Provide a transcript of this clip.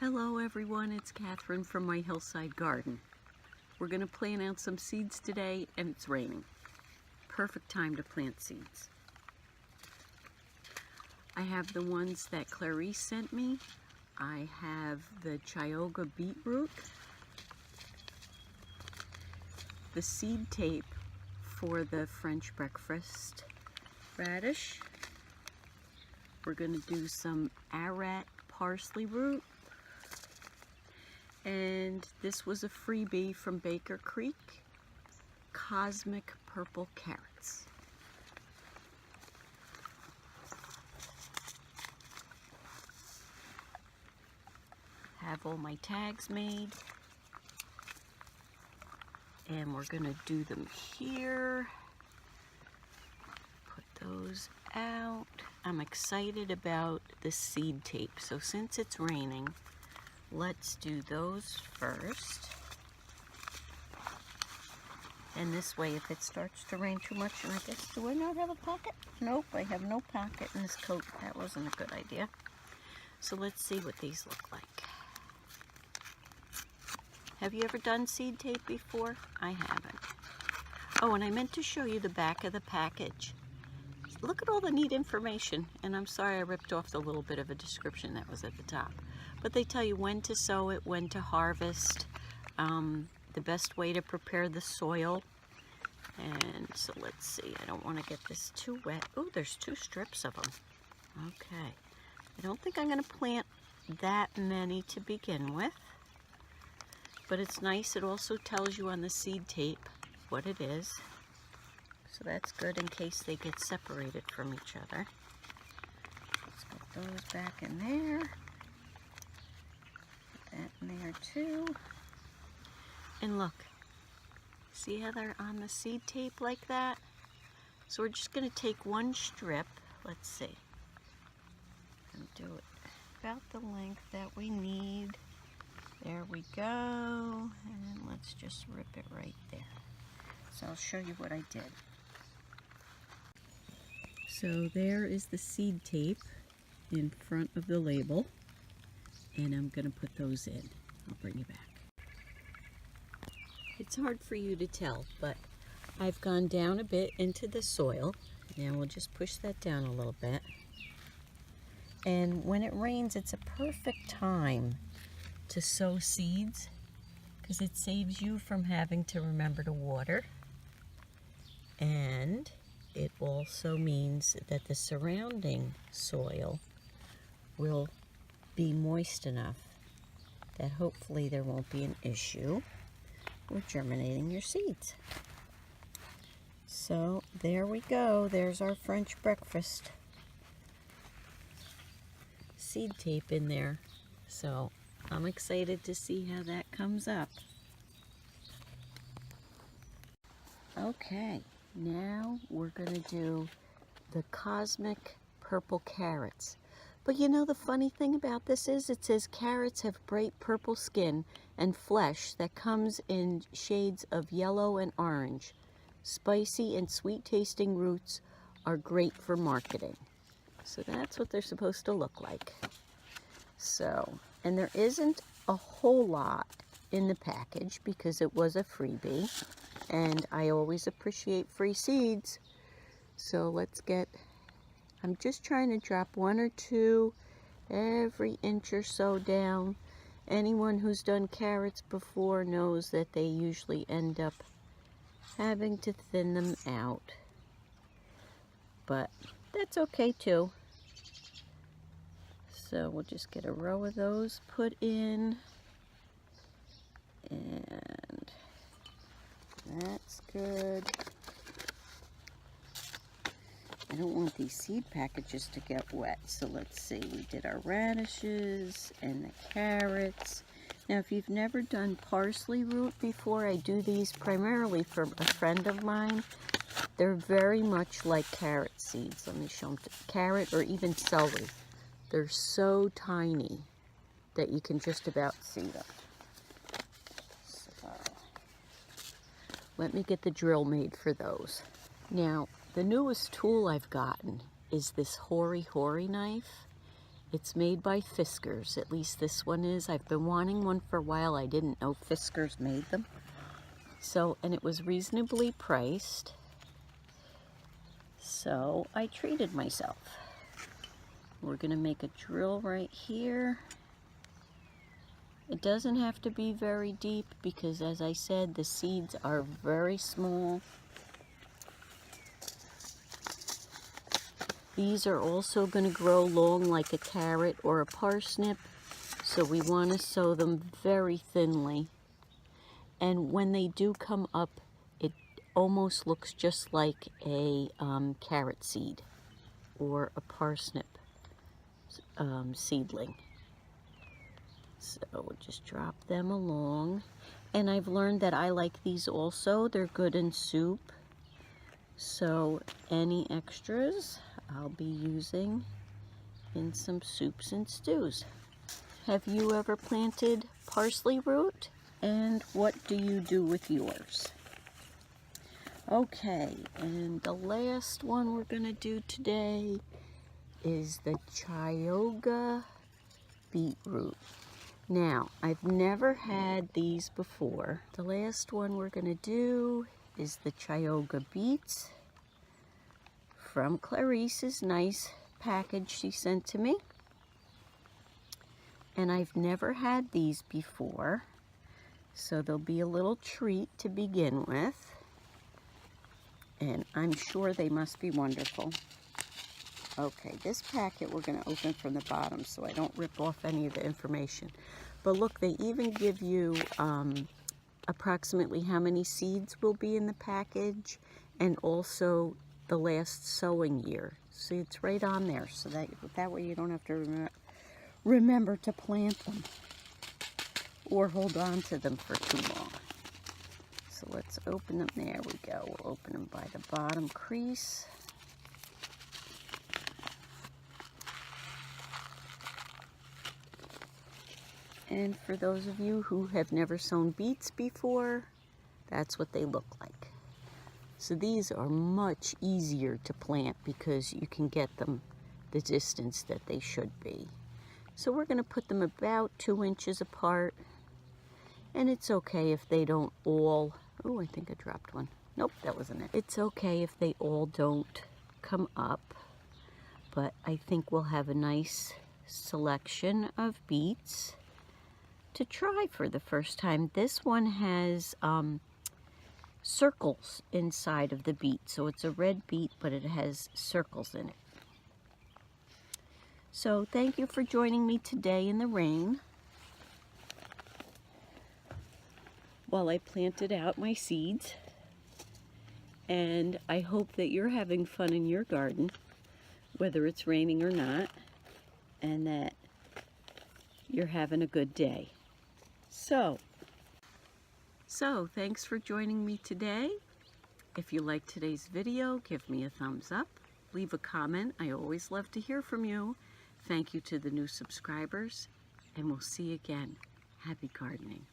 Hello everyone, it's Catherine from my hillside garden. We're going to plant out some seeds today and it's raining. Perfect time to plant seeds. I have the ones that Clarice sent me. I have the Chioggis beetroot, the seed tape for the French breakfast radish. We're going to do some Arat Parsley root. And this was a freebie from Baker Creek, cosmic purple carrots. Have all my tags made. And we're gonna do them here. Put those out. I'm excited about the seed tape. So since it's raining, let's do those first. And this way, if it starts to rain too much, and I guess, do I not have a pocket? Nope, I have no pocket in this coat. That wasn't a good idea. So let's see what these look like. Have you ever done seed tape before? I haven't. Oh, and I meant to show you the back of the package. Look at all the neat information. And I'm sorry I ripped off the little bit of a description that was at the top. But they tell you when to sow it, when to harvest, the best way to prepare the soil. And so let's see, I don't want to get this too wet. Oh, there's 2 strips of them. Okay. I don't think I'm going to plant that many to begin with. But it's nice. It also tells you on the seed tape what it is. So that's good in case they get separated from each other. Let's put those back in there. That in there too. And look, see how they're on the seed tape like that? So we're just going to take 1 strip, let's see, and do it about the length that we need. There we go, and let's just rip it right there. So I'll show you what I did. So there is the seed tape in front of the label. And I'm going to put those in. I'll bring you back. It's hard for you to tell, but I've gone down a bit into the soil. Now we'll just push that down a little bit. And when it rains, it's a perfect time to sow seeds because it saves you from having to remember to water. And it also means that the surrounding soil will be moist enough that hopefully there won't be an issue with germinating your seeds. So there we go. There's our French breakfast seed tape in there. So I'm excited to see how that comes up. Okay, now we're going to do the cosmic purple carrots. But you know, the funny thing about this is it says carrots have bright purple skin and flesh that comes in shades of yellow and orange. Spicy and sweet tasting roots are great for marketing. So that's what they're supposed to look like. So, and there isn't a whole lot in the package because it was a freebie. And I always appreciate free seeds. So let's get... I'm just trying to drop 1 or 2 every inch or so down. Anyone who's done carrots before knows that they usually end up having to thin them out. But that's okay too. So we'll just get a row of those put in. And that's good. I don't want these seed packages to get wet, so let's see. We did our radishes and the carrots. Now, if you've never done parsley root before, I do these primarily for a friend of mine. They're very much like carrot seeds. Let me show them. Carrot or even celery. They're so tiny that you can just about see them. So, let me get the drill made for those. Now, the newest tool I've gotten is this Hori knife, It's made by Fiskars, at least this one is. I've been wanting one for a while. I didn't know Fiskars made them. So, and it was reasonably priced. So I treated myself. We're gonna make a drill right here. It doesn't have to be very deep because, as I said, the seeds are very small. These are also going to grow long like a carrot or a parsnip, so we want to sow them very thinly. And when they do come up, it almost looks just like a carrot seed or a parsnip seedling. So we'll just drop them along. And I've learned that I like these also. They're good in soup. So any extras I'll be using in some soups and stews. Have you ever planted parsley root? And what do you do with yours? Okay, and the last one we're going to do today is the Chioggis beetroot. Now, I've never had these before. The last one we're going to do is the Chioggis beets from Clarice's nice package she sent to me. And I've never had these before, so they'll be a little treat to begin with. And I'm sure they must be wonderful. Okay, this packet we're going to open from the bottom so I don't rip off any of the information. But look, they even give you approximately how many seeds will be in the package, and also the last sowing year. See, it's right on there, so that way you don't have to remember to plant them or hold on to them for too long. So let's open them. There we go. We'll open them by the bottom crease. And for those of you who have never sown beets before, that's what they look like. So these are much easier to plant because you can get them the distance that they should be. So we're going to put them about 2 inches apart. And it's okay if they don't all... Oh, I think I dropped one. Nope, that wasn't it. It's okay if they all don't come up. But I think we'll have a nice selection of beets to try for the first time. This one has circles inside of the beet. So it's a red beet, but it has circles in it. So thank you for joining me today in the rain while I planted out my seeds. And I hope that you're having fun in your garden, whether it's raining or not, and that you're having a good day. So thanks for joining me today. If you liked today's video, give me a thumbs up. Leave a comment. I always love to hear from you. Thank you to the new subscribers, and we'll see you again. Happy gardening.